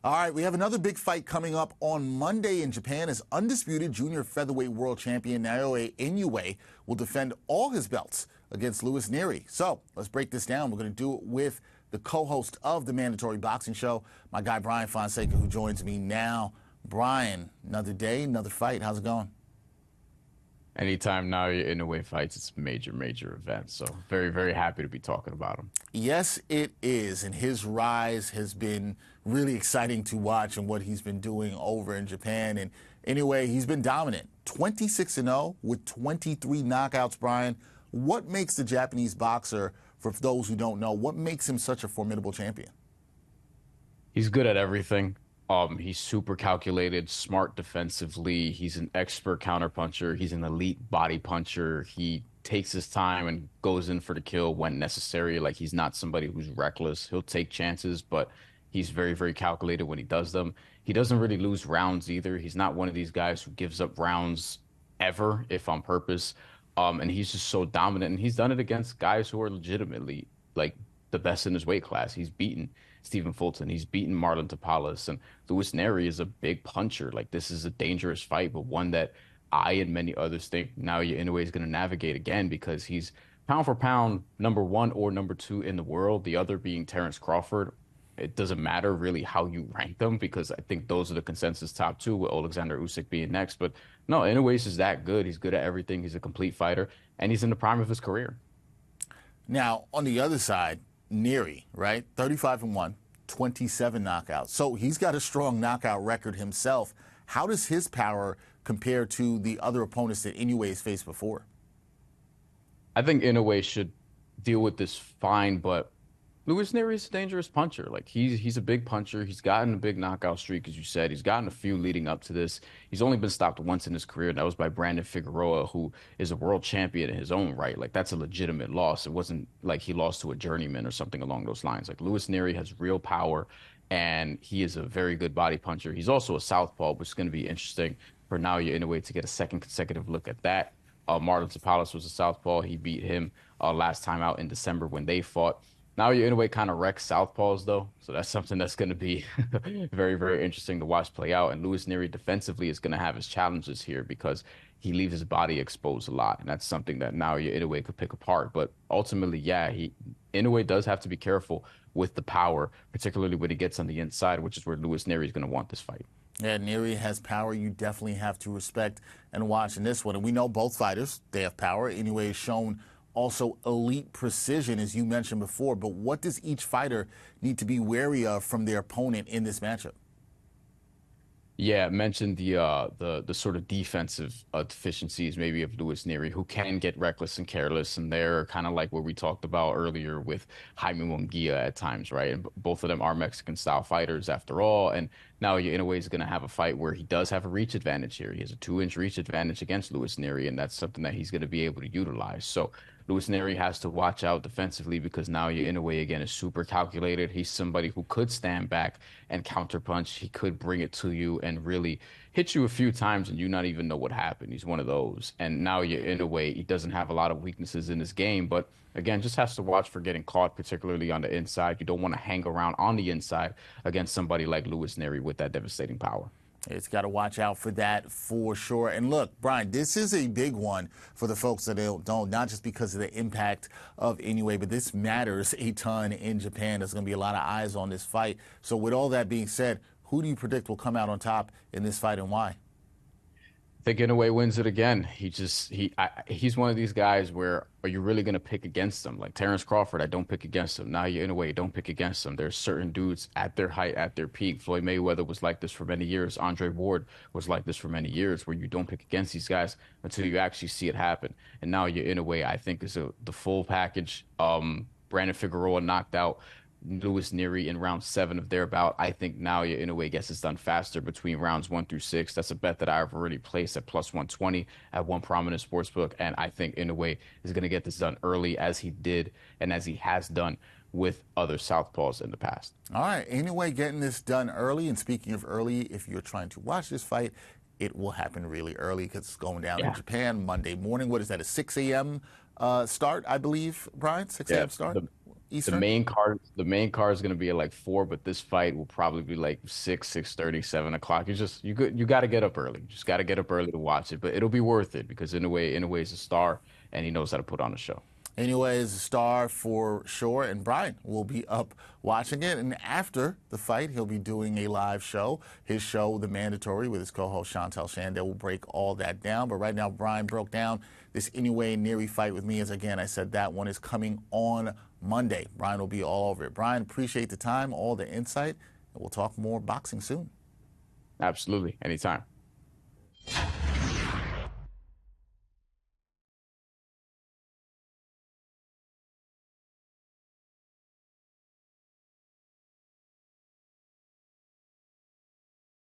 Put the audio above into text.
All right, we have another big fight coming up on Monday in Japan as undisputed junior featherweight world champion Naoya Inoue will defend all his belts against Nery. So let's break this down. We're going to do it with the co-host of the Mandatory Boxing Show, my guy Bryan Fonseca, who joins me now. Bryan, another day, another fight. How's it going? Anytime Naoya Inoue fights, it's a major, major event. So very, very happy to be talking about him. Yes, it is. And his rise has been really exciting to watch and what he's been doing over in Japan. And anyway, he's been dominant. 26-0 with 23 knockouts, Bryan. What makes the Japanese boxer, for those who don't know, what makes him such a formidable champion? He's good at everything. He's super calculated, smart defensively. He's an expert counterpuncher. He's an elite body puncher. He takes his time and goes in for the kill when necessary. Like, he's not somebody who's reckless. He'll take chances, but he's very, very calculated when he does them. He doesn't really lose rounds either. He's not one of these guys who gives up rounds ever, if on purpose. And he's just so dominant. And he's done it against guys who are legitimately like the best in his weight class. He's beaten Stephen Fulton. He's beaten Marlon Tapales, and Nery is a big puncher. Like, this is a dangerous fight, but one that I and many others think Naoya Inoue is going to navigate again, because he's pound for pound #1 or #2 in the world, the other being Terrence Crawford. It doesn't matter really how you rank them, because I think those are the consensus top two, with Alexander Usyk being next. But no, Inoue's just that good. He's good at everything. He's a complete fighter, and he's in the prime of his career. Now, on the other side, Nery, right? 35-1, 27 knockouts. So he's got a strong knockout record himself. How does his power compare to the other opponents that Inoue has faced before? I think Inoue should deal with this fine, but Nery is a dangerous puncher. Like, he's a big puncher. He's gotten a big knockout streak, as you said. He's gotten a few leading up to this. He's only been stopped once in his career, and that was by Brandon Figueroa, who is a world champion in his own right. Like, that's a legitimate loss. It wasn't like he lost to a journeyman or something along those lines. Like, Nery has real power, and he is a very good body puncher. He's also a southpaw, which is going to be interesting for Naoya Inoue to get a second consecutive look at that. Marlon Tapales was a southpaw. He beat him last time out in December when they fought. Naoya Inoue kind of wrecks southpaws, though, so that's something that's going to be very, very interesting to watch play out. And Nery defensively is going to have his challenges here, because he leaves his body exposed a lot, and that's something that Naoya Inoue could pick apart. But ultimately, yeah, Inoue does have to be careful with the power, particularly when he gets on the inside, which is where Nery is going to want this fight. Yeah, Nery has power. You definitely have to respect and watch in this one. And we know both fighters, they have power. Inoue has shown also elite precision, as you mentioned before. But what does each fighter need to be wary of from their opponent in this matchup? Yeah, I mentioned the sort of defensive deficiencies maybe of Nery, who can get reckless and careless, and they're kind of like what we talked about earlier with Jaime Munguia at times, right? And both of them are Mexican-style fighters after all, and now Inoue is going to have a fight where he does have a reach advantage here. He has a 2-inch reach advantage against Nery, and that's something that he's going to be able to utilize. So Nery has to watch out defensively, because Naoya Inoue, again, is super calculated. He's somebody who could stand back and counterpunch. He could bring it to you and really hit you a few times and you not even know what happened. He's one of those. And Naoya Inoue, he doesn't have a lot of weaknesses in his game, but again, just has to watch for getting caught, particularly on the inside. You don't want to hang around on the inside against somebody like Nery with that devastating power. It's got to watch out for that for sure. And look, Bryan, this is a big one for the folks that don't, not just because of the impact of Inoue, but this matters a ton in Japan. There's going to be a lot of eyes on this fight. So with all that being said, who do you predict will come out on top in this fight, and why? I think Inoue wins it again. He's one of these guys where, are you really going to pick against him? Like Terrence Crawford, I don't pick against him. Naoya Inoue, don't pick against him. There's certain dudes at their height, at their peak. Floyd Mayweather was like this for many years. Andre Ward was like this for many years, where you don't pick against these guys until you actually see it happen. And Naoya Inoue, I think, is the full package. Brandon Figueroa knocked out Nery in round 7 of their bout. I think Naoya Inoue gets this done faster between rounds 1 through 6. That's a bet that I've already placed at +120 at one prominent sportsbook, and I think Inoue is going to get this done early, as he did and as he has done with other southpaws in the past. All right, Inoue getting this done early. And speaking of early, if you're trying to watch this fight, it will happen really early, because it's going down in Japan Monday morning. What is that, a 6 a.m. Start, I believe, Bryan? 6 a.m. start? Eastern? The main card is gonna be at like 4, but this fight will probably be like 6, 6:30, 7 o'clock. You got to get up early. You just got to get up early to watch it, but it'll be worth it because Inoue is a star and he knows how to put on a show. Anyway, is a star for sure, and Bryan will be up watching it. And after the fight, he'll be doing a live show, his show, The Mandatory, with his co-host Chantel Shandell. Will break all that down. But right now, Bryan broke down this Inoue Nery fight with me. As again, I said that one is coming on Monday. Bryan will be all over it. Bryan, appreciate the time, all the insight, and we'll talk more boxing soon. Absolutely, anytime.